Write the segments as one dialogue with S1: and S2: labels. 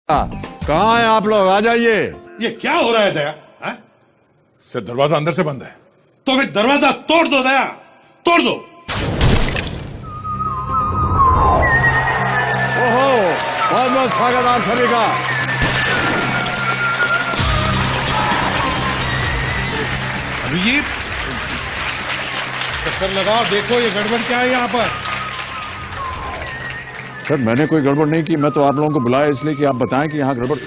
S1: कहाँ हैं आप लोग? आ जाइए।
S2: ये क्या हो रहा है दया?
S3: सर दरवाजा अंदर से बंद है।
S2: तो फिर दरवाजा तोड़ दो दया, तोड़ दो।
S1: ओहो, बहुत बहुत स्वागत आप सभी का।
S2: अभिजीत, चक्कर लगाओ, देखो ये गड़बड़ क्या है यहाँ पर।
S1: सर मैंने कोई गड़बड़ नहीं की, मैं तो आप लोगों को बुलाया इसलिए कि आप बताएं कि यहाँ गड़बड़।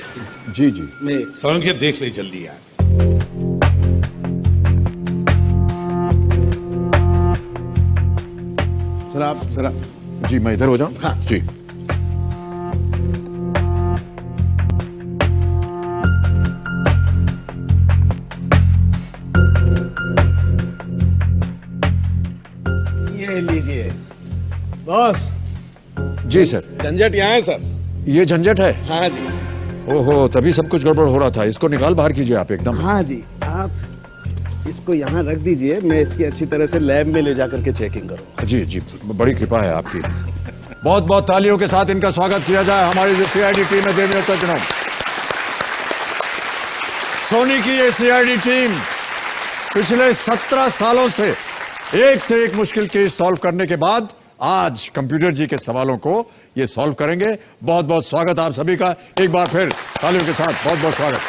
S1: जी जी,
S2: मैं सोलंकी देख ले जल्दी यार।
S1: सर आप जरा, जी मैं इधर हो जाऊं?
S2: हाँ
S1: जी।
S4: ये लीजिए बॉस।
S1: जी सर।
S4: झंझट यहाँ है सर।
S1: ये झंझट है?
S4: हाँ जी।
S1: ओहो, तभी सब कुछ गड़बड़ हो रहा था। इसको निकाल बाहर कीजिए आप एकदम।
S4: हाँ जी, आप इसको यहाँ रख दीजिए, मैं इसकी अच्छी तरह से लैब में ले जाकर के चेकिंग करूँगा।
S1: जी जी, बड़ी कृपा है आपकी। बहुत बहुत तालियों के साथ इनका स्वागत किया जाए। हमारी जो सीआईडी टीम है देवव्रत जनम, सोनी की ये सीआईडी टीम पिछले 17 सालों से एक मुश्किल केस सॉल्व करने के बाद आज कंप्यूटर जी के सवालों को ये सॉल्व करेंगे। बहुत बहुत स्वागत आप सभी का, एक बार फिर तालियों के साथ बहुत बहुत स्वागत।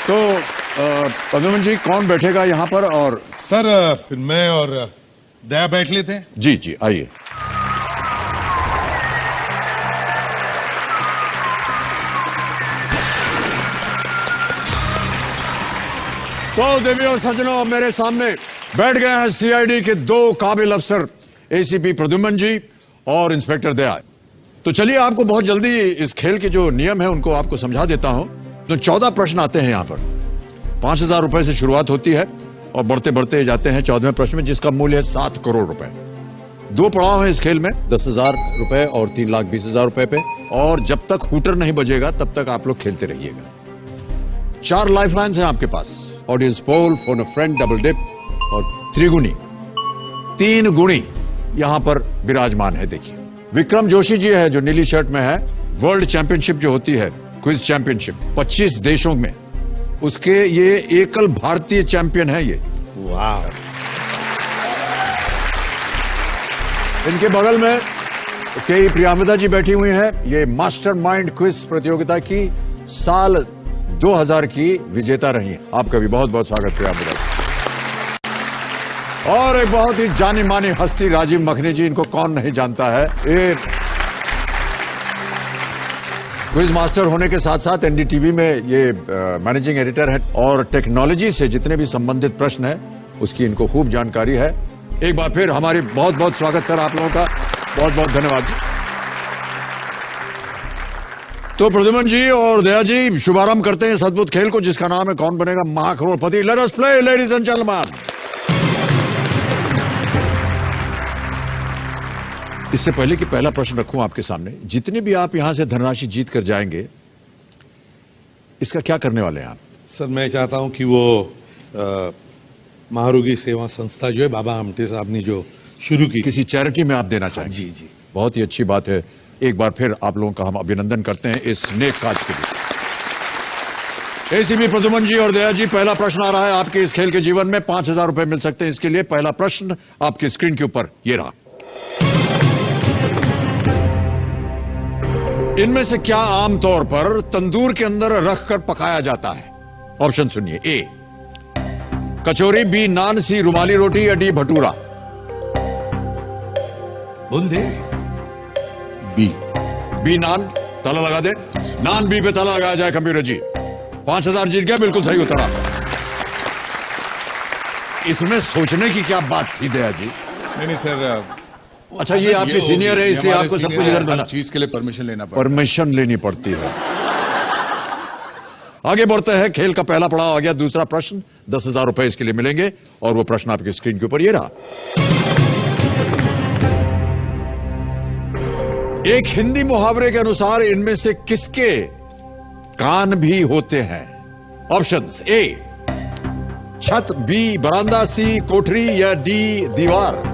S1: तो प्रद्युम्न जी कौन बैठेगा यहाँ पर? और
S2: सर फिर मैं और दया बैठ लेते हैं।
S1: जी जी आइए। तो देवियों सज्जनों, मेरे सामने बैठ गए हैं सीआईडी के दो काबिल अफसर, एसीपी प्रद्युम्न जी और इंस्पेक्टर दया। तो चलिए आपको बहुत जल्दी इस खेल के जो नियम है उनको आपको समझा देता हूं। तो 14 प्रश्न आते हैं यहाँ पर। 5,000 रुपए से शुरुआत होती है और बढ़ते बढ़ते जाते हैं 14वें प्रश्न में, जिसका मूल्य है 7 करोड़ रुपए। 2 पड़ाव हैं इस खेल में, 10,000 रुपए और 3,20,000 रुपए पे। और जब तक हूटर नहीं बजेगा तब तक आप लोग खेलते रहिएगा। 4 लाइफ लाइन्स हैं आपके पास, audience poll, phone a friend, double dip और त्रिगुणी। 3 गुणी यहां पर विराजमान है। देखिए विक्रम जोशी जी है जो नीली शर्ट में है। वर्ल्ड चैंपियनशिप जो होती है, क्विज चैंपियनशिप 25 देशों में, उसके ये एकल भारतीय चैंपियन है ये।
S2: वाह।
S1: इनके बगल में के प्रियंवदा जी बैठी हुई है। ये मास्टरमाइंड क्विज प्रतियोगिता की साल 2000 की विजेता रही है। आपका भी बहुत बहुत स्वागत प्रियंवदा। और एक बहुत ही जानी मानी हस्ती राजीव मखनी जी, इनको कौन नहीं जानता है। ये क्विज मास्टर होने के साथ साथ एनडीटीवी में ये मैनेजिंग एडिटर है और टेक्नोलॉजी से जितने भी संबंधित प्रश्न है उसकी इनको खूब जानकारी है। एक बार फिर हमारी बहुत बहुत स्वागत सर आप लोगों का, बहुत बहुत धन्यवाद। तो प्रद्युम्न जी और दया जी शुभारंभ करते हैं इस अद्भुत खेल को जिसका नाम है कौन बनेगा महाकरोड़पति। Let us play ladies and gentlemen. इससे पहले कि पहला प्रश्न रखूं आपके सामने, जितने भी आप यहां से धनराशि जीत कर जाएंगे इसका क्या करने वाले हैं आप?
S2: सर मैं चाहता हूं कि वो महारोगी सेवा संस्था जो है बाबा आमटे साहब ने जो शुरू की,
S1: किसी चैरिटी में आप देना चाहेंगे?
S2: जी जी,
S1: बहुत ही अच्छी बात है। एक बार फिर आप लोगों का हम अभिनंदन करते हैं इस नेक कार्य के लिए। एसीपी प्रद्युम्न जी और दया जी, पहला प्रश्न आ रहा है आपके इस खेल के जीवन में। 5,000 रुपए मिल सकते हैं इसके लिए। पहला प्रश्न आपकी स्क्रीन के ऊपर ये रहा। इनमें से क्या आमतौर पर तंदूर के अंदर रखकर पकाया जाता है? ऑप्शन सुनिए। ए कचौरी, बी नान, सी रुमाली रोटी या डी भटूरा।
S2: बोल दे।
S1: बी नान। ताला लगा दे। नान बी पे ताला लगाया जाए कंप्यूटर जी। 5,000 जीत गया, बिल्कुल सही उत्तर। इसमें सोचने की क्या बात थी दया जी?
S2: नहीं सर,
S1: अच्छा ये आपके सीनियर है इसलिए आपको सब कुछ इधर देना,
S2: चीज के लिए परमिशन लेना पड़ता है।
S1: परमिशन लेनी पड़ती है। आगे बढ़ते हैं, खेल का पहला पड़ाव आ गया। दूसरा प्रश्न 10,000 रुपए इसके लिए मिलेंगे और वो प्रश्न आपकी स्क्रीन के ऊपर ये रहा। एक हिंदी मुहावरे के अनुसार इनमें से किसके कान भी होते हैं? ऑप्शंस। ए छत, बी बरामदा, सी कोठरी या डी दीवार।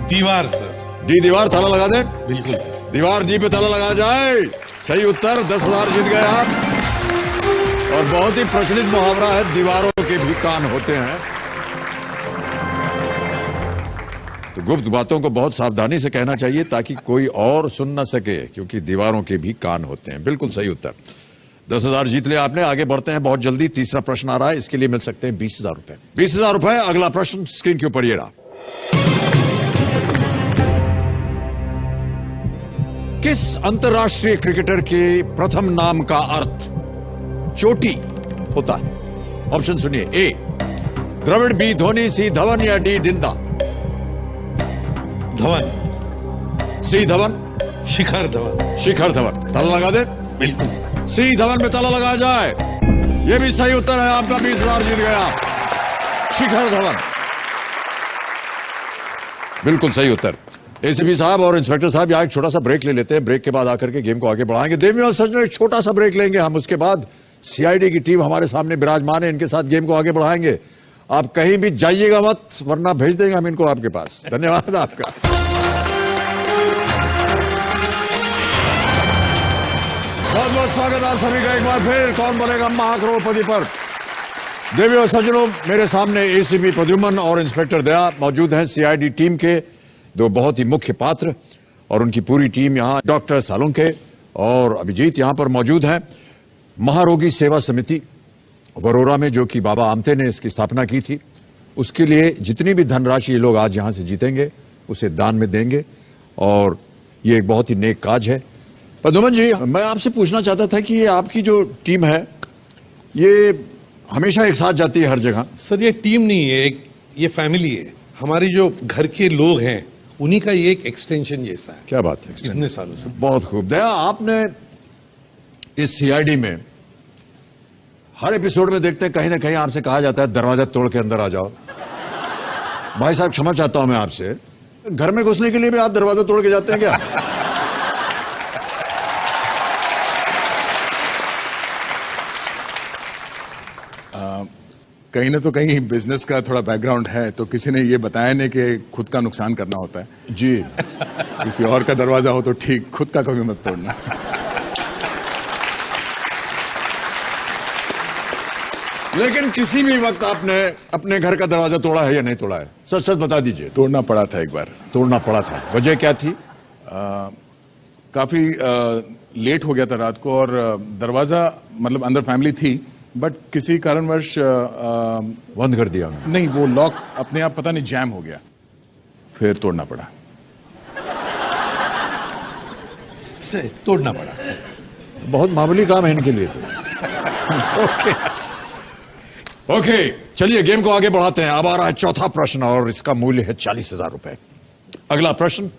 S2: दीवार सर।
S1: डी दीवार। ताला लगा दें।
S2: बिल्कुल।
S1: दीवार जी पे ताला लगा जाए। सही उत्तर, 10,000 जीत गए आप। और बहुत ही प्रचलित मुहावरा है, दीवारों के भी कान होते हैं। तो गुप्त बातों को बहुत सावधानी से कहना चाहिए ताकि कोई और सुन ना सके, क्योंकि दीवारों के भी कान होते हैं। बिल्कुल सही उत्तर। 10,000 जीत लिया आपने। आगे बढ़ते हैं बहुत जल्दी। तीसरा प्रश्न आ रहा है, इसके लिए मिल सकते हैं 20,000 रुपए। 20,000 रुपए। अगला प्रश्न स्क्रीन के ऊपर ये रहा। किस अंतरराष्ट्रीय क्रिकेटर के प्रथम नाम का अर्थ चोटी होता है? ऑप्शन सुनिए। ए द्रविड़, बी धोनी, सी धवन या डी डिंडा?
S2: धवन।
S1: सी धवन।
S2: शिखर धवन।
S1: शिखर धवन। ताला लगा दे।
S2: बिल्कुल।
S1: सी धवन में ताला लगाया जाए। यह भी सही उत्तर है आपका। 20,000 जीत गया। शिखर धवन, बिल्कुल सही उत्तर। एसीपी साहब और इंस्पेक्टर साहब यहाँ एक छोटा सा ब्रेक ले लेते हैं। ब्रेक के बाद आकर के गेम को आगे बढ़ाएंगे। देवी और सच में एक छोटा सा ब्रेक लेंगे हम। उसके बाद सीआईडी की टीम हमारे सामने विराजमान है, इनके साथ गेम को आगे बढ़ाएंगे। आप कहीं भी जाइएगा मत, वरना भेज देंगे हम इनको आपके पास। धन्यवाद आपका। बहुत बहुत स्वागत आप सभी का एक बार फिर। कौन बनेगा महाकरोड़पति पर। देवी और सज्जनों, मेरे सामने एसीपी प्रद्युमन और इंस्पेक्टर दया मौजूद हैं। सीआईडी टीम के दो बहुत ही मुख्य पात्र और उनकी पूरी टीम यहाँ। डॉक्टर सालुंके और अभिजीत यहाँ पर मौजूद हैं। महारोगी सेवा समिति वरोरा में, जो कि बाबा आमटे ने इसकी स्थापना की थी, उसके लिए जितनी भी धनराशि ये लोग आज यहाँ से जीतेंगे उसे दान में देंगे, और ये एक बहुत ही नेक काज है। प्रद्युमन जी, मैं आपसे पूछना चाहता था कि ये आपकी जो टीम है ये हमेशा एक साथ जाती है हर जगह?
S2: सर ये टीम नहीं है, ये फैमिली है। हमारी जो घर के लोग हैं उन्हीं का ये एक एक्सटेंशन जैसा है।
S1: क्या बात है।
S2: इतने सालों से।
S1: बहुत खूब। दया, आपने इस सीआईडी में हर एपिसोड में देखते हैं कहीं ना कहीं आपसे कहा जाता है दरवाजा तोड़ के अंदर आ जाओ। भाई साहब क्षमा चाहता हूं मैं आपसे, घर में घुसने के लिए भी आप दरवाजा तोड़ के जाते हैं क्या?
S3: कहीं ना तो कहीं बिजनेस का थोड़ा बैकग्राउंड है, तो किसी ने ये बताया नहीं कि खुद का नुकसान करना होता है
S1: जी।
S3: किसी और का दरवाजा हो तो ठीक, खुद का कभी मत तोड़ना।
S1: लेकिन किसी भी वक्त आपने अपने घर का दरवाजा तोड़ा है या नहीं तोड़ा है? सच सच बता दीजिए।
S3: तोड़ना पड़ा था एक बार।
S1: तोड़ना पड़ा था, वजह क्या थी?
S3: काफी लेट हो गया था रात को, और दरवाजा मतलब अंदर फैमिली थी, बट किसी कारणवश
S1: बंद कर दिया उन्होंने?
S3: नहीं, वो लॉक अपने आप पता नहीं जैम हो गया, फिर तोड़ना पड़ा।
S2: से तोड़ना पड़ा।
S1: बहुत मामूली काम है इनके लिए तो। ओके, चलिए गेम को आगे बढ़ाते हैं। अब आ रहा है चौथा प्रश्न और इसका मूल्य है 40,000 रुपए। अगला प्रश्न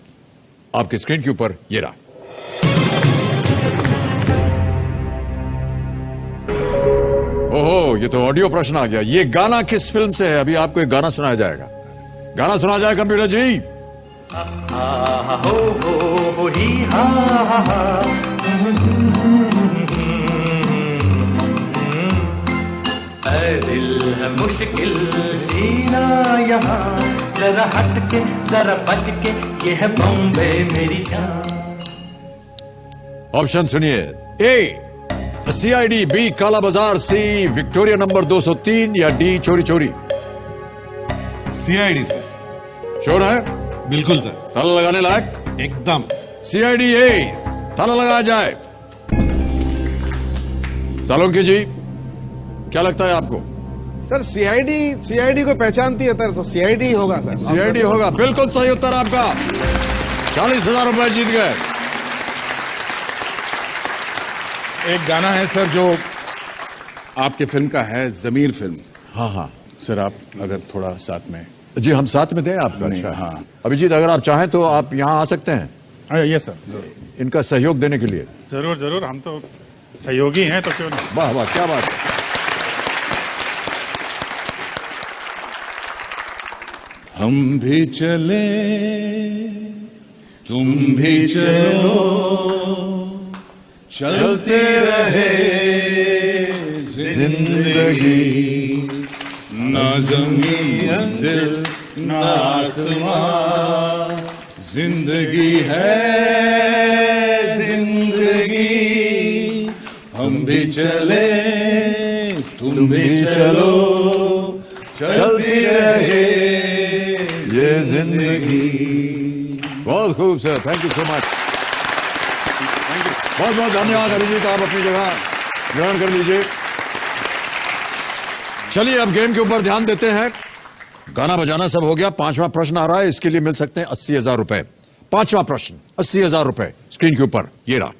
S1: आपकी स्क्रीन के ऊपर ये रहा। ओहो, ये तो ऑडियो प्रश्न आ गया। ये गाना किस फिल्म से है? अभी आपको एक गाना सुनाया जाएगा। गाना सुना जाए कंप्यूटर जी।
S5: दिल है मुश्किल जीना यहाँ, जरा हट के जरा बच के, ये है बॉम्बे मेरी जान।
S1: ऑप्शन सुनिए। ए सीआईडी, बी काला बाजार, सी विक्टोरिया नंबर 203 या डी चोरी चोरी?
S2: CID sir.
S1: चोर है?
S2: बिल्कुल सर।
S1: ताला लगाने लायक?
S2: एकदम।
S1: सीआईडी ए, ताला लगाया जाए। सालुंके जी, क्या लगता है आपको?
S4: सर सीआईडी को पहचानती है सर, तो सीआईडी होगा सर।
S1: सीआईडी होगा, बिल्कुल सही उत्तर आपका। 40,000 रुपए जीत गए।
S3: एक गाना है सर जो आपके फिल्म का है, जमीर फिल्म।
S1: हाँ हाँ
S3: सर, आप अगर थोड़ा साथ में।
S1: जी, हम साथ में थे आपका।
S3: नहीं,
S1: अच्छा
S3: हाँ।
S1: अभिजीत, अगर आप चाहें तो आप यहाँ आ सकते हैं
S6: यस सर,
S1: इनका सहयोग देने के लिए।
S6: जरूर जरूर, हम तो सहयोगी हैं तो क्यों नहीं।
S1: वाह वाह, क्या बात है।
S3: हम भी चले तुम भी चलो, चलते रहे जिंदगी, ना ज़मीन मंजिल ना आसमां,
S2: जिंदगी है जिंदगी, हम भी चले तुम भी चलो, चलती रहे ये जिंदगी।
S1: बहुत खूब sir, thank you so much. बहुत बहुत धन्यवाद अभिजीत, आप अपनी जगह ग्रहण कर लीजिए। चलिए अब गेम के ऊपर ध्यान देते हैं। गाना बजाना सब हो गया, पांचवा प्रश्न आ रहा है, इसके लिए मिल सकते हैं 80,000 रुपए। पांचवा प्रश्न 80,000 रुपए स्क्रीन के ऊपर ये रहा।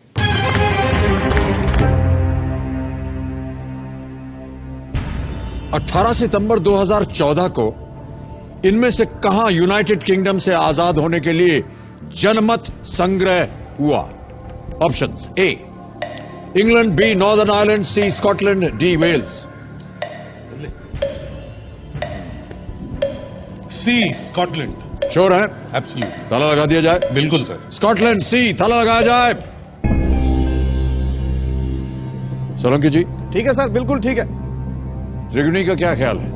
S1: 18 सितंबर 2014 को इनमें से कहां यूनाइटेड किंगडम से आजाद होने के लिए जनमत संग्रह हुआ? Options: A England, B Northern Ireland, C Scotland, D Wales.
S2: C Scotland.
S1: Sure है?
S2: एब्सोल्युटली।
S1: ताला लगा दिया जाए।
S2: बिल्कुल सर।
S1: स्कॉटलैंड सी, ताला लगाया जाए। सोलंकी जी,
S4: ठीक है सर, बिल्कुल ठीक है।
S1: त्रिगुणी का क्या ख्याल है?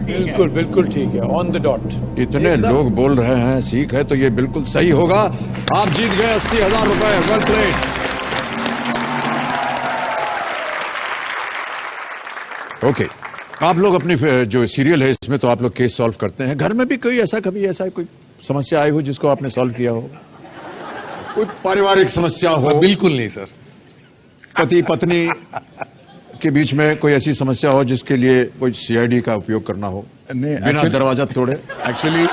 S7: बिल्कुल बिल्कुल ठीक है, ऑन द डॉट।
S1: इतने लोग बोल रहे हैं सीख है तो ये बिल्कुल सही होगा। आप जीत गए 80,000 रुपए। Well played. ओके, आप लोग अपनी जो सीरियल है इसमें तो आप लोग केस सॉल्व करते हैं। घर में भी कोई ऐसा कभी ऐसा कोई समस्या आई हो जिसको आपने सॉल्व किया हो? कोई पारिवारिक समस्या हो?
S2: बिल्कुल नहीं सर।
S1: पति पत्नी के बीच में कोई ऐसी समस्या हो जिसके लिए कोई सीआईडी का उपयोग करना हो,
S3: नहीं,
S1: बिना दरवाजा तोड़े?
S3: एक्चुअली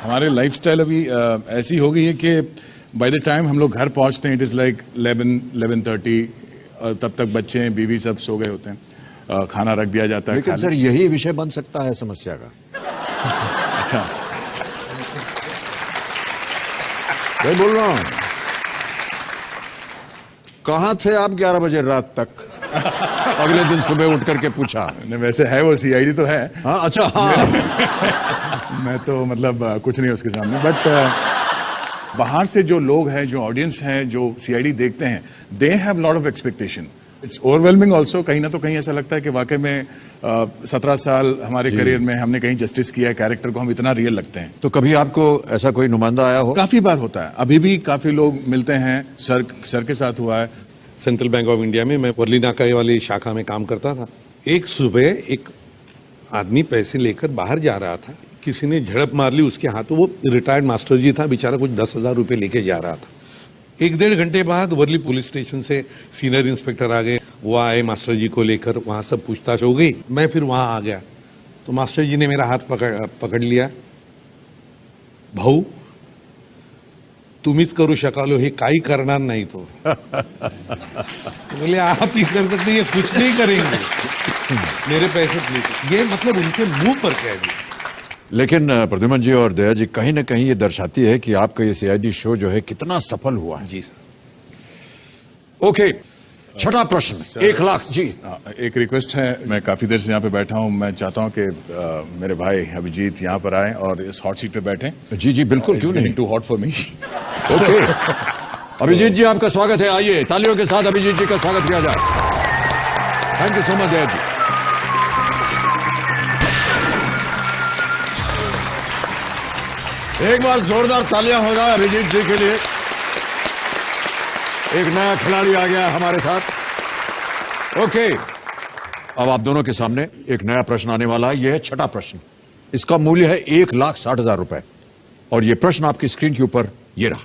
S3: हमारे लाइफस्टाइल अभी ऐसी हो गई है कि बाय द टाइम हम लोग घर पहुंचते हैं इट इज़ लाइक 11:30, और तब तक बच्चे बीवी सब सो गए होते हैं, खाना रख दिया जाता है।
S1: लेकिन सर यही विषय बन सकता है समस्या का।
S3: अच्छा,
S1: मैं बोल रहा हूं, कहां थे आप 11 बजे रात तक? अगले दिन सुबह उठ करके पूछा।
S3: नहीं वैसे है वो सीआईडी तो है।
S1: हाँ, अच्छा, हाँ।
S3: मैं तो मतलब कुछ नहीं उसके सामने, बट बाहर से जो लोग हैं, जो ऑडियंस हैं, जो सीआईडी देखते हैं, they have lot of expectation. It's overwhelming also. कहीं ना तो कहीं ऐसा लगता है कि वाकई में 17 साल हमारे करियर में हमने कहीं जस्टिस किया है, कैरेक्टर को हम इतना रियल लगते हैं।
S1: तो कभी आपको ऐसा कोई नुमाइंदा आया हो?
S3: काफी बार होता है, अभी भी काफी लोग मिलते हैं। सर के साथ हुआ है।
S2: सेंट्रल बैंक ऑफ इंडिया में मैं वर्ली नाका वाली शाखा में काम करता था। एक सुबह एक आदमी पैसे लेकर बाहर जा रहा था, किसी ने झड़प मार ली उसके हाथों। वो रिटायर्ड मास्टर जी था बेचारा, कुछ 10,000 रुपये लेके जा रहा था। 1-1.5 घंटे बाद वर्ली पुलिस स्टेशन से सीनियर इंस्पेक्टर आ गए। वो आए मास्टर जी को लेकर, वहाँ सब पूछताछ हो गई। मैं फिर वहाँ आ गया तो मास्टर जी ने मेरा हाथ पकड़ लिया। भाऊ तुम्हीच करू शकालो, हे काही करणार नाही तो। बोले आप ही कर सकते, ये कुछ नहीं करेंगे, मेरे पैसे प्लीज। ये मतलब उनके मुंह पर कह दिया।
S1: लेकिन प्रद्युमन जी और दया जी, कहीं ना कहीं ये दर्शाती है कि आपका ये सीआईडी शो जो है कितना सफल हुआ है।
S2: जी सर।
S1: ओके, छठा प्रश्न 1 लाख। जी,
S3: एक रिक्वेस्ट है, मैं काफी देर से यहाँ पे बैठा हूँ, मैं चाहता हूँ कि मेरे भाई अभिजीत यहाँ पर आए और इस हॉट सीट पे बैठे।
S1: जी जी बिल्कुल, क्यों नहीं।
S3: Too hot for me.
S1: Okay, Abhijeet ji आपका स्वागत है। आइए तालियों के साथ अभिजीत जी का स्वागत किया जाए। थैंक यू सो मच दया जी। एक बार जोरदार तालियां हो जाए अभिजीत जी के लिए। एक नया खिलाड़ी आ गया हमारे साथ। ओके, अब आप दोनों के सामने एक नया प्रश्न आने वाला है। यह है छठा प्रश्न। इसका मूल्य है 1,60,000 रुपए और यह प्रश्न आपकी स्क्रीन के ऊपर ये रहा।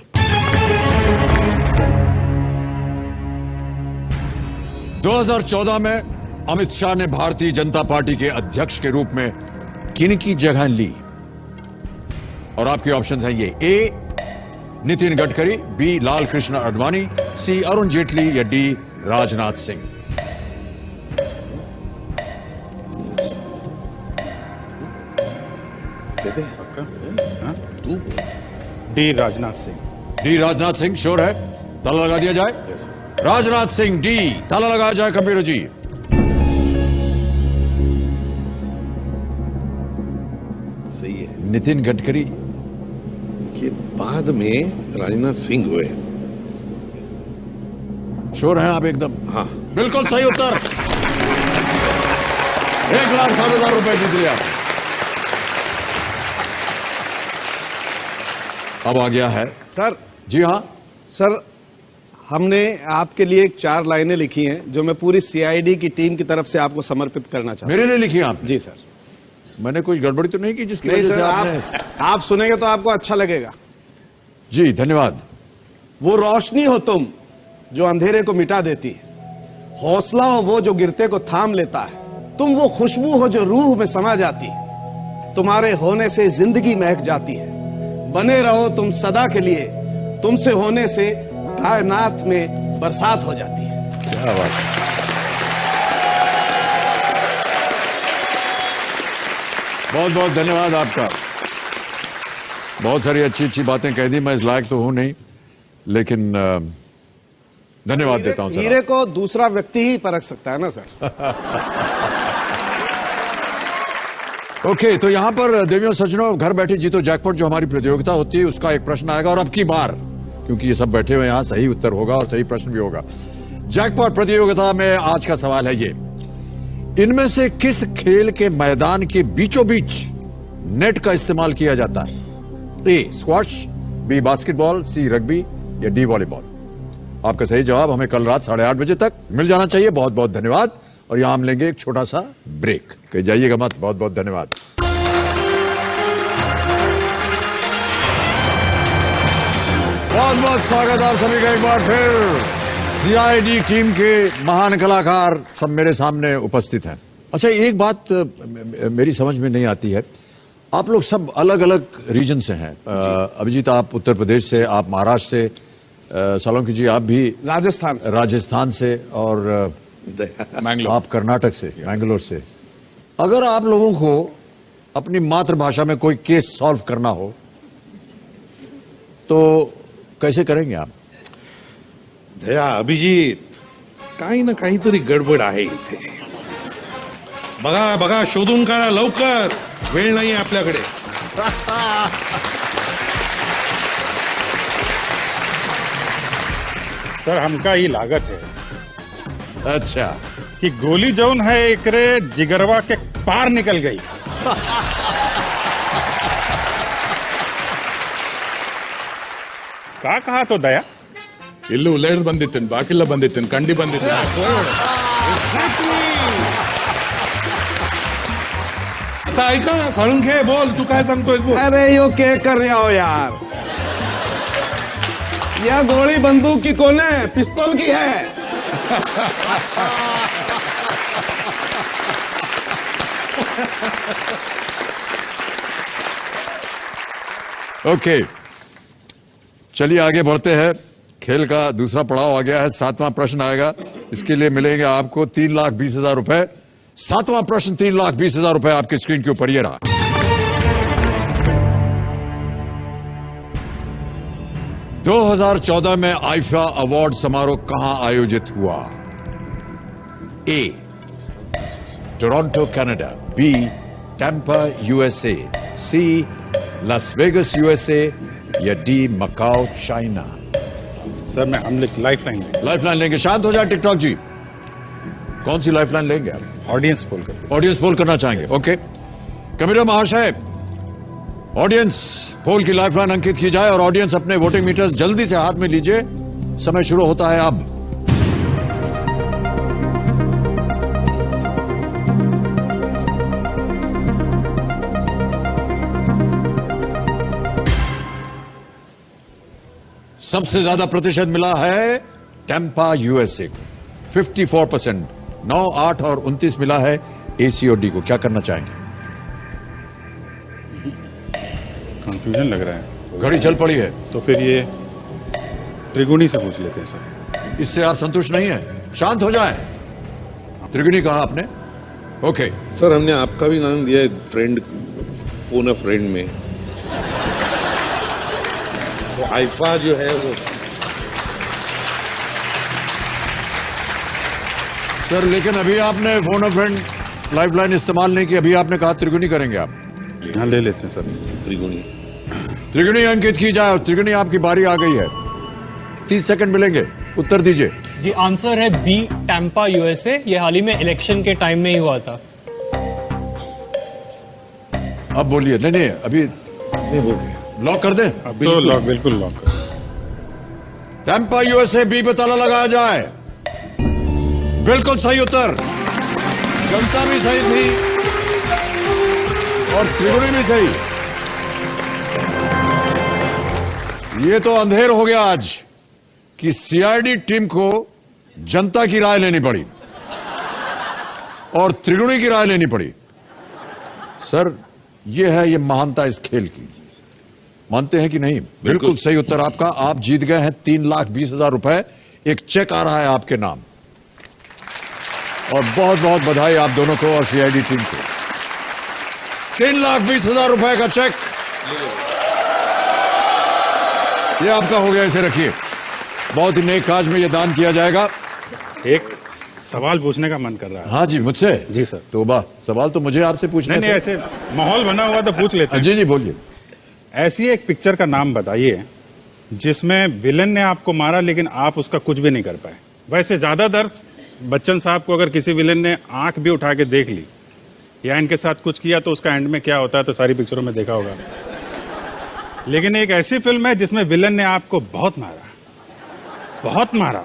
S1: 2014 में अमित शाह ने भारतीय जनता पार्टी के अध्यक्ष के रूप में किनकी जगह ली? और आपके ऑप्शंस हैं ये: ए नितिन गडकरी, बी लाल कृष्ण आडवाणी, सी अरुण जेटली या D Rajnath Singh.
S6: D Rajnath Singh.
S1: D Rajnath Singh sure है? ताला लगा दिया जाए। राजनाथ सिंह डी, ताला लगाया जाए कंप्यूटर जी।
S2: सही है।
S1: नितिन गडकरी
S2: के बाद में राजनाथ सिंह हुए।
S1: श्योर हैं आप एकदम?
S2: हाँ।
S1: बिल्कुल सही उत्तर। 1,60,000 रुपए जीत लिया। अब आ गया है।
S4: सर
S1: जी हाँ,
S4: सर, हमने आपके लिए 4 लाइनें लिखी हैं जो मैं पूरी सीआईडी की टीम की तरफ से आपको समर्पित करना चाहता
S1: मेरे लिए लिखी आप?
S4: हूं। जी सर।
S1: मैंने कोई गड़बड़ी तो नहीं की जिसकी
S4: नहीं
S1: वजह
S4: सर,
S1: से आपने?
S4: आप सुनेंगे तो आपको अच्छा लगेगा।
S1: जी धन्यवाद।
S4: वो रोशनी हो तुम जो अंधेरे को मिटा देती है, हौसला हो वो जो गिरते को थाम लेता है, तुम वो खुशबू हो जो रूह में समा जाती है, तुम्हारे होने से जिंदगी महक जाती है, बने रहो तुम सदा के लिए, तुमसे होने से कायनात में बरसात हो जाती है।
S1: क्या बात है। बहुत बहुत धन्यवाद आपका। बहुत सारी अच्छी अच्छी बातें कह दी, मैं इस लायक तो हूं नहीं, लेकिन धन्यवाद देता हूं सर।
S4: हीरे को दूसरा व्यक्ति ही परख सकता है ना सर।
S1: ओके, तो यहां पर देवियों सज्जनों, घर बैठे जीतो जैकपॉट जो हमारी प्रतियोगिता होती है उसका एक प्रश्न आएगा, और अब की बार क्योंकि ये सब बैठे हुए यहां सही उत्तर होगा और सही प्रश्न भी होगा। जैकपॉट प्रतियोगिता में आज का सवाल है ये: इनमें से किस खेल के मैदान के बीचों बीच नेट का इस्तेमाल किया जाता है? ए स्क्वॉश, बी बास्केटबॉल, सी रग्बी या डी वॉलीबॉल? आपका सही जवाब हमें कल रात 8:30 बजे तक मिल जाना चाहिए। बहुत बहुत धन्यवाद। और यहां हम लेंगे एक छोटा सा ब्रेक, कहीं जाइएगा मत। बहुत बहुत धन्यवाद। बहुत बहुत स्वागत आप सभी का एक बार फिर। सीआईडी टीम के महान कलाकार सब मेरे सामने उपस्थित हैं। अच्छा, एक बात मेरी समझ में नहीं आती है, आप लोग सब अलग अलग रीजन से हैं। अभिजीत आप उत्तर प्रदेश से, आप महाराष्ट्र से, सोलंकी जी आप भी राजस्थान से और
S3: मैंगलोर।
S1: आप कर्नाटक से, मैंगलोर से। अगर आप लोगों को अपनी मातृभाषा में कोई केस सॉल्व करना हो तो कैसे करेंगे आप?
S2: दया अभिजीत, काही ना काहीतरी गडबड आहे इथे. बघा बघा, शोधून काढा लवकर, वेळ नाही आपल्याकडे.
S6: सर हमका ही लागत है
S1: अच्छा,
S6: कि गोली जौन है एकरे जिगरवा के पार निकल गई. का कहा तो दया?
S3: ಇಲ್ಲೂ ಉಲ್ಲೇಡ್ ಬಂದಿತ್ತೇನು, ಬಾಕಿಲ್ಲ ಬಂದಿತ್ತೇನು, ಕಂಡಿ ಬಂದಿತ್ತೇನು.
S2: आता ऐका साळुंखे, बोल, तू काय सांगतोयस बोल.
S4: अरे यो क्या कर रहे हो यार? यह गोली बंदूक की कौन है? पिस्तौल की है.
S1: ओके, चलिए आगे बढ़ते हैं। खेल का दूसरा पड़ाव आ गया है। 7वां प्रश्न आएगा, इसके लिए मिलेंगे आपको 3,20,000 रुपए। 7वां प्रश्न 3,20,000 रुपए आपकी स्क्रीन के ऊपर ये रहा। दो 2014 में आईफा अवार्ड समारोह कहां आयोजित हुआ? A Toronto Canada, B Tampa USA, C Las Vegas USA या डी मकाओ चाइना?
S6: सर मैं हम लाइफलाइन लेंगे.
S1: लाइफलाइन लेंगे। शांत हो जाए टिकटॉक जी, कौन सी लाइफलाइन लेंगे आप?
S6: ऑडियंस पोल करते.
S1: ऑडियंस पोल करना चाहेंगे? ओके, कमिश्नर महाशय, ऑडियंस पोल की लाइफलाइन अंकित की जाए और ऑडियंस अपने वोटिंग मीटर्स जल्दी से हाथ में लीजिए। समय शुरू होता है अब। सबसे ज्यादा प्रतिशत मिला है टैम्पा यूएसए को, 54%। 9, 8 और 29 मिला है एसी और डी को। क्या करना चाहेंगे?
S6: कंफ्यूजन लग रहा है.
S1: घड़ी चल पड़ी है,
S6: तो फिर ये त्रिगुणी से पूछ लेते हैं सर.
S1: इससे आप संतुष्ट नहीं है? शांत हो जाए। त्रिगुणी कहा आपने? ओके,
S2: सर हमने आपका भी नाम दिया है फ्रेंड, फोन अ फ्रेंड में. वो आईफा जो है वो
S1: सर, लेकिन अभी आपने फोन अ फ्रेंड लाइफलाइन इस्तेमाल नहीं की, अभी आपने कहा त्रिगुणी करेंगे आप।
S6: हाँ ले लेते हैं सर.
S2: त्रिगुणी.
S1: त्रिगुणी अंकित की जाए। त्रिगुणी आपकी बारी आ गई है, 30 सेकंड मिलेंगे, उत्तर दीजिए।
S8: जी आंसर है बी टैम्पा यूएसए। ये हाल ही में इलेक्शन के टाइम में ही हुआ था।
S1: अब बोलिए। नहीं नहीं, अभी
S2: नहीं बोल गए.
S1: लॉक कर दें?
S6: अब तो लॉक, बिल्कुल लॉक कर।
S1: टैंपा यूएसए बी पे ताला लगाया जाए। बिल्कुल सही उत्तर। जनता भी सही थी और त्रिगुणी भी सही। ये तो अंधेर हो गया आज कि सीआईडी टीम को जनता की राय लेनी पड़ी और त्रिगुणी की राय लेनी पड़ी। सर, ये है ये महानता इस खेल की। मानते हैं कि नहीं? बिल्कुल सही उत्तर आपका। आप जीत गए हैं 3,20,000 रुपए। एक चेक आ रहा है आपके नाम और बहुत बहुत बधाई आप दोनों को और सीआईडी टीम को। 3,20,000 रुपए का चेक ये आपका हो गया। इसे रखिए, बहुत ही नेक काज में ये दान किया जाएगा।
S6: एक सवाल पूछने का मन कर रहा है।
S1: हाँ जी, मुझसे?
S6: जी सर।
S1: तोबा, सवाल तो मुझे आपसे पूछना
S6: नहीं, ऐसे माहौल बना हुआ तो पूछ लेते हैं।
S1: जी जी, बोलिए।
S6: ऐसी एक पिक्चर का नाम बताइए जिसमें विलन ने आपको मारा लेकिन आप उसका कुछ भी नहीं कर पाए। वैसे ज्यादातर बच्चन साहब को अगर किसी विलन ने आंख भी उठा के देख ली या इनके साथ कुछ किया तो उसका एंड में क्या होता है तो सारी पिक्चरों में देखा होगा। लेकिन एक ऐसी फिल्म है जिसमें विलन ने आपको बहुत मारा।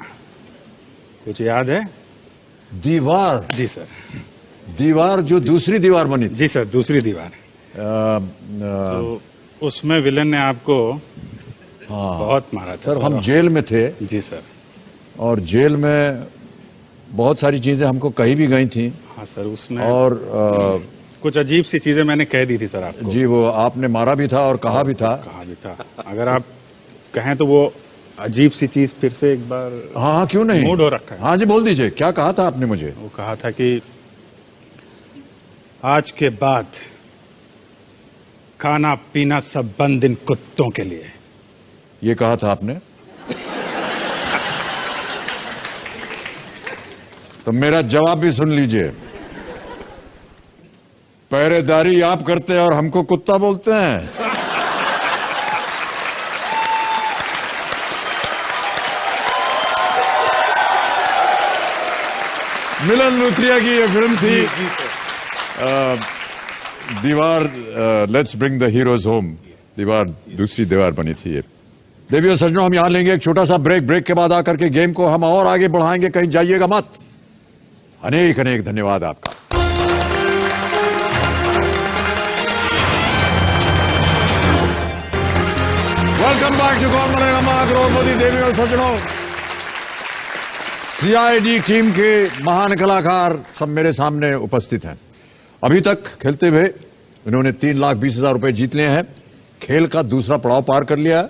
S6: कुछ याद है?
S1: दीवार।
S6: जी सर।
S1: दीवार जो दूसरी दीवार बनी थी।
S6: जी सर, दूसरी दीवार। तो उसमें विलन ने आपको बहुत मारा था।
S1: सर, हम जेल में थे।
S6: जी सर।
S1: और जेल में बहुत सारी चीजें हमको कही भी गई थी।
S6: हाँ सर, उसने
S1: और
S6: कुछ अजीब सी चीजें मैंने कह दी थी सर आपको।
S1: जी, वो आपने मारा भी था और कहा भी था।
S6: अगर आप कहें तो वो अजीब सी चीज फिर से एक बार।
S1: हाँ, क्यों नहीं?
S6: मूड हो रखा है।
S1: हाँ जी, बोल दीजिए, क्या कहा था आपने मुझे?
S6: वो कहा था कि आज के बाद खाना पीना सब बंद इन कुत्तों के लिए।
S1: ये कहा था आपने? तो मेरा जवाब भी सुन लीजिए। पहरेदारी आप करते हैं और हमको कुत्ता बोलते हैं। मिलन लूथरिया की ये फिल्म थी दीवार। Let's bring the heroes home. दीवार दूसरी दीवार बनी थी ये। देवियों सज्जनों, हम यहां लेंगे एक छोटा सा ब्रेक। ब्रेक के बाद आकर के गेम को हम और आगे बढ़ाएंगे, कहीं जाइएगा मत। अनेक अनेक धन्यवाद आपका। वेलकम बैक टू कौन बनेगा महाकरोड़पति। देवियों और सज्जनों, सीआईडी टीम के महान कलाकार सब मेरे सामने उपस्थित हैं। अभी तक खेलते हुए इन्होंने 3,20,000 रुपए जीत लिए हैं। खेल का दूसरा पड़ाव पार कर लिया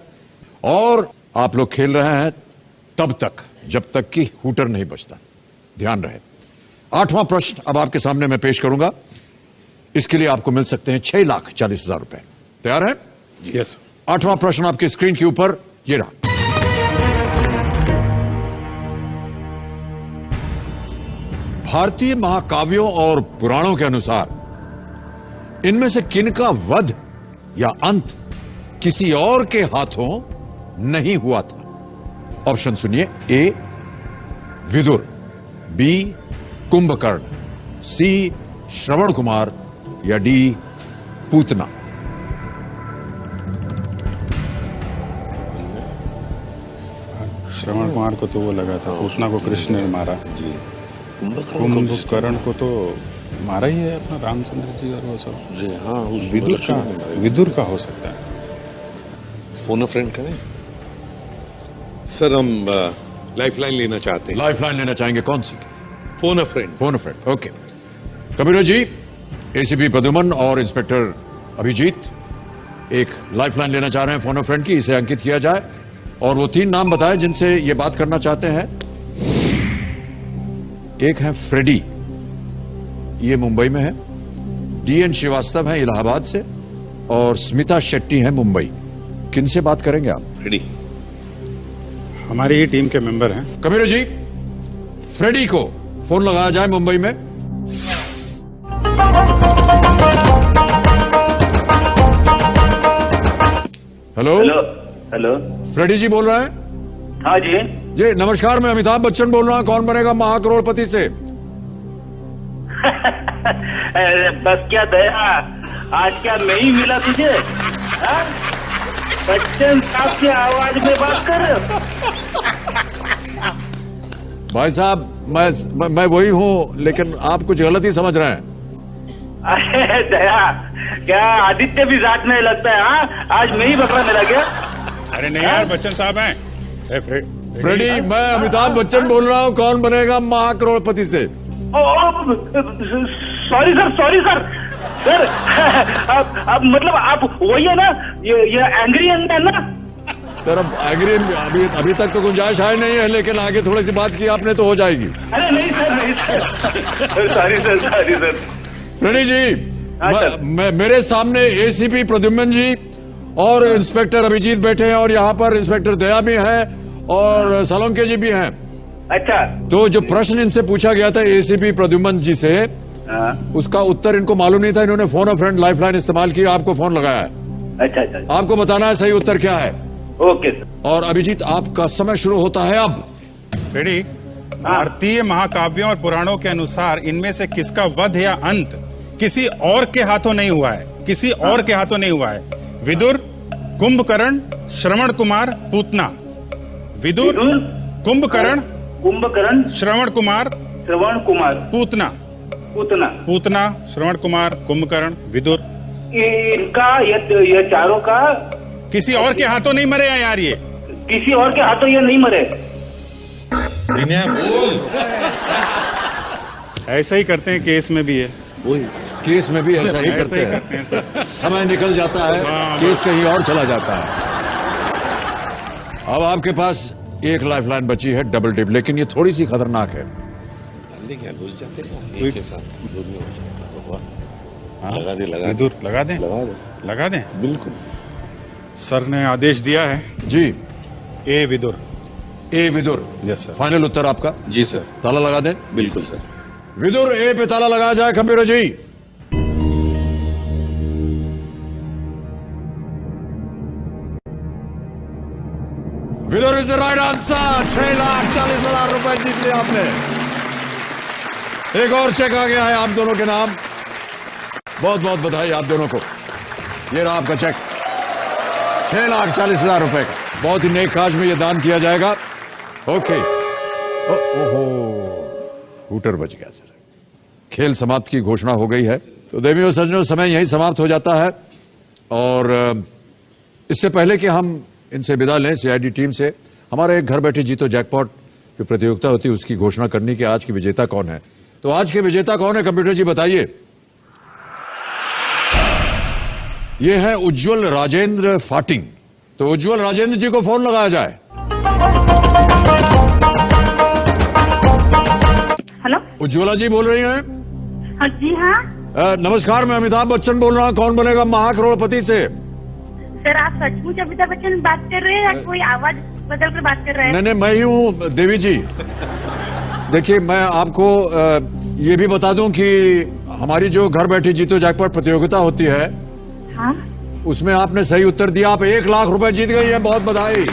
S1: और आप लोग खेल रहे हैं तब तक जब तक कि हूटर नहीं बजता। ध्यान रहे। 8वां प्रश्न अब आपके सामने मैं पेश करूंगा। इसके लिए आपको मिल सकते हैं 6,40,000 रुपए। तैयार है?
S6: यस।
S1: 8वां प्रश्न आपकी स्क्रीन के ऊपर ये रहा। भारतीय महाकाव्यों और पुराणों के अनुसार इनमें से किनका वध या अंत किसी और के हाथों नहीं हुआ था? ऑप्शन सुनिए। ए विदुर, बी कुंभकर्ण, सी श्रवण कुमार या डी पूतना।
S6: श्रवण कुमार को तो वो लगा था, पूतना को कृष्ण ने मारा। कुंभकर्ण को तो मारा ही है अपना रामचंद्र जी और वो सब।
S2: हाँ,
S6: विदुर का हो सकता है।
S2: फोन अ फ्रेंड करें सर। हम लाइफलाइन लेना चाहते हैं।
S1: लाइफलाइन लेना चाहेंगे? कौन सी?
S2: Phone a friend.
S1: Phone a friend. Okay. Kabir ji, ACP Pradyuman और इंस्पेक्टर अभिजीत एक लाइफलाइन लेना चाह रहे हैं फोन अ फ्रेंड की। इसे अंकित किया जाए और वो 3 नाम बताएं जिनसे ये बात करना चाहते हैं। एक है फ्रेडी, ये मुंबई में है। डीएन श्रीवास्तव है इलाहाबाद से और स्मिता शेट्टी है मुंबई। किनसे बात करेंगे आप?
S2: फ्रेडी
S6: हमारी ही टीम के मेंबर हैं।
S1: कबीर जी, फ्रेडी को फोन लगाया जाए मुंबई में। Hello
S9: hello.
S1: फ्रेडी जी बोल रहे हैं?
S9: हाँ जी।
S1: जी नमस्कार, मैं अमिताभ बच्चन बोल रहा हूँ कौन बनेगा महाकरोड़पति से।
S9: बस क्या दया, आज क्या नहीं मिला तुझे? बच्चन साहब की आवाज में बात कर रहे हो?
S1: भाई साहब मैं वही हूँ, लेकिन आप कुछ गलत ही समझ रहे हैं।
S9: अरे दया, क्या आदित्य भी साथ में लगता है? हाँ, आज मैं ही बकरा मिला गया।
S6: अरे नहीं यार, बच्चन साहब हैं।
S1: फ्रेडी, मैं अमिताभ बच्चन बोल रहा हूँ, कौन बनेगा महाकरोड़पति से।
S9: सॉरी सर सर अब मतलब आप वही है ना, ये एंग्री है ना?
S1: सर अब एग्री अभी तक तो गुंजाइश है नहीं है, लेकिन आगे थोड़ी सी बात की आपने तो हो जाएगी।
S9: अरे नहीं सर सॉरी सर।
S1: फ्रेडी जी, मेरे सामने एसीपी प्रद्युम्न जी और इंस्पेक्टर अभिजीत बैठे हैं, और यहाँ पर इंस्पेक्टर दया भी हैं और सोलंके जी भी हैं।
S9: अच्छा,
S1: तो जो प्रश्न इनसे पूछा गया था एसीपी प्रद्युम्न जी से, उसका उत्तर इनको मालूम नहीं था। इन्होंने फोन अ फ्रेंड लाइफलाइन इस्तेमाल की, आपको फोन लगाया है।
S9: अच्छा,
S1: आपको बताना है सही उत्तर क्या है।
S9: Okay sir.
S1: और अभिजीत, आपका समय शुरू होता है अब।
S6: रेडी? भारतीय महाकाव्यों और पुराणों के अनुसार इनमें से किसका वध या अंत किसी और के हाथों नहीं हुआ है? किसी और के हाथों नहीं हुआ है। विदुर, कुंभकर्ण, श्रवण कुमार, पूतना। विदुर, कुंभकर्ण, श्रवण कुमार, पूतना। श्रवण कुमार, कुंभकर्ण, विदुर।
S9: इनका ये चारों का
S6: किसी और के हाथों नहीं मरे हैं यार, ये
S9: किसी और के हाथों ये नहीं मरे।
S2: बोल।
S6: ऐसा ही करते हैं, केस में भी है।
S1: वही केस में भी ऐसा ही करते हैं। समय निकल जाता है, केस कहीं और चला जाता है। अब आपके पास एक लाइफलाइन बची है, डबल डिप, लेकिन ये थोड़ी सी खतरनाक है।
S2: क्या घुस जाते हैं एक के साथ, दो नहीं हो सकता। लगा
S6: लगा दें।
S2: बिल्कुल।
S6: सर ने आदेश दिया है
S1: जी।
S6: ए विदुर। Yes sir.
S1: फाइनल उत्तर आपका?
S2: जी सर।
S1: ताला लगा दें?
S2: बिल्कुल सर।
S1: विदुर ए पे ताला लगाया जाए computer ji. Vidur is the right answer. 6,40,000 रुपए जीत लिया आपने। एक और चेक आ गया है आप दोनों के नाम। बहुत बहुत बधाई आप दोनों को। ये रहा आपका चेक, 6,40,000 रुपए का। बहुत ही नेक काज में ये दान किया जाएगा। ओके। ओहो, हूटर बच गया सर। खेल समाप्त की घोषणा हो गई है। तो देवियों सज्जनों, समय यही समाप्त हो जाता है। और इससे पहले कि हम इनसे विदा लें सीआईडी टीम से, हमारे एक घर बैठे जीतो जैकपॉट जो प्रतियोगिता होती है उसकी घोषणा करनी कि आज की विजेता कौन है। तो आज के विजेता कौन है, कंप्यूटर जी बताइए। ये है उज्जवल राजेंद्र फाटिंग। तो उज्जवल राजेंद्र जी को फोन लगाया जाए।
S10: हेलो,
S1: उज्ज्वला जी बोल रही हैं?
S10: हाँ जी। हाँ
S1: नमस्कार, मैं अमिताभ बच्चन बोल रहा हूँ। कौन बनेगा महाकरोड़पति से?
S10: सर, आप सचमुच अमिताभ बच्चन बात कर रहे हैं या कोई आवाज बदल कर बात कर रहे हैं?
S1: नहीं, मैं ही हूँ देवी जी। देखिए, मैं आपको ये भी बता दूं कि हमारी जो घर बैठे जीतो जैकपॉट प्रतियोगिता होती है,
S10: हाँ,
S1: उसमें आपने सही उत्तर दिया। आप 1,00,000 रुपए जीत गई हैं। बहुत बधाई।
S10: Thank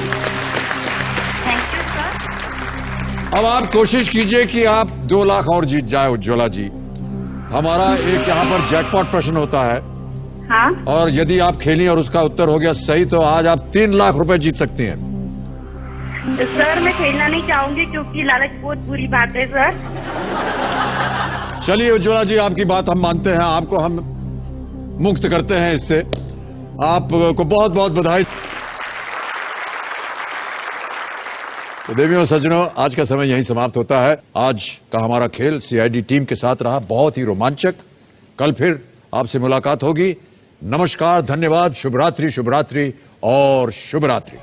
S10: you sir.
S1: अब आप कोशिश कीजिए कि आप 2,00,000 और जीत जाए उज्ज्वला जी। हमारा एक यहाँ पर जैकपॉट प्रश्न होता है,
S10: हाँ,
S1: और यदि आप खेली और उसका उत्तर हो गया सही तो आज आप 3,00,000 रुपए जीत सकती हैं।
S10: तो सर, मैं खेलना नहीं चाहूंगी क्योंकि लालच बहुत बुरी बात है सर।
S1: चलिए उज्ज्वला जी, आपकी बात हम मानते हैं, आपको हम मुक्त करते हैं इससे। आपको बहुत बहुत बधाई। तो देवियों सज्जनों, आज का समय यहीं समाप्त होता है। आज का हमारा खेल सीआईडी टीम के साथ रहा बहुत ही रोमांचक। कल फिर आपसे मुलाकात होगी। नमस्कार, धन्यवाद, शुभ रात्रि और शुभ रात्रि।